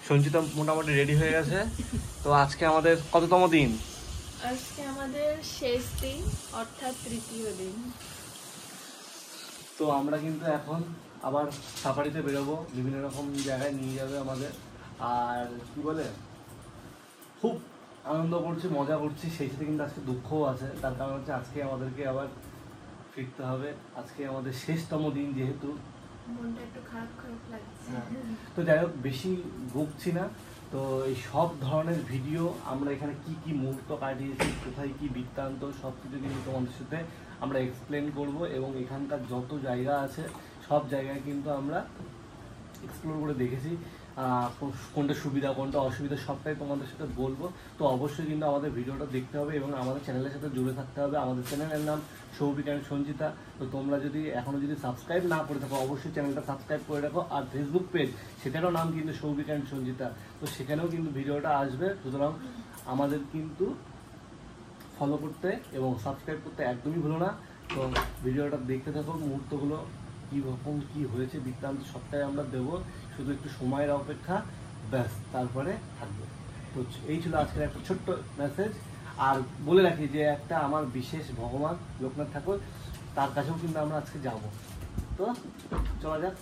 সঞ্চিতা মোটামুটি রেডি হয়ে গেছে। তো আজকে আমাদের কততম দিন? আজকে আমাদের শেষ দিন, অর্থাৎ তৃতীয় দিন। তো আমরা কিন্তু এখন আবার সাফারিতে বেরোবো, বিভিন্ন রকম জায়গায় নিয়ে যাবে আমাদের। আর কি বলে, খুব আনন্দ করছি, মজা করছি, সেই সাথে কিন্তু আজকে দুঃখও আছে। তার কারণ হচ্ছে আজকে আমাদেরকে আবার ফিরতে হবে। আজকে আমাদের শেষতম দিন যেহেতু। মনটা একটু খারাপ খারাপ লাগছে। তো যাই হোক, বেশি বকছি না। তো এই সব ধরনের ভিডিও আমরা এখানে কি কি মুহূর্ত কাটিয়েছি, কোথায় কি বৃত্তান্ত, সব কিছু কিন্তু তোমাদের সাথে আমরা এক্সপ্লেন করব। এবং এখানকার যত জায়গা আছে সব জায়গায় কিন্তু আমরা এক্সপ্লোর করে দেখেছি। কোনটা সুবিধা কোনটা অসুবিধা সবটাই তোমাদের সাথে বলবো। তো অবশ্যই কিন্তু আমাদের ভিডিওটা দেখতে হবে এবং আমাদের চ্যানেলের সাথে জুড়ে থাকতে হবে। আমাদের চ্যানেলের নাম সৌভিক অ্যান্ড সঞ্চিতা। তো তোমরা যদি এখনও যদি সাবস্ক্রাইব না করে থাকো, অবশ্যই চ্যানেলটা সাবস্ক্রাইব করে রাখো। আর ফেসবুক পেজ, সেটারও নাম কিন্তু সৌভিক অ্যান্ড সঞ্চিতা। তো সেখানেও কিন্তু ভিডিওটা আসবে। সুতরাং আমাদের কিন্তু ফলো করতে এবং সাবস্ক্রাইব করতে একদমই ভুলো না। তো ভিডিওটা দেখতে থাকো, মুহূর্তগুলো কীরকম কী হয়েছে বৃত্তান্ত সবটাই আমরা দেবো। শুধু একটু সময়ের অপেক্ষা, ব্যাস, তারপরে থাকবে। তো এই ছিল আজকের একটা ছোট্ট মেসেজ। আর বলে রাখি যে একটা আমার বিশেষ ভগবান লোকনাথ ঠাকুর, তার কাছেও কিন্তু আমরা আজকে যাব। তো চলা যাক।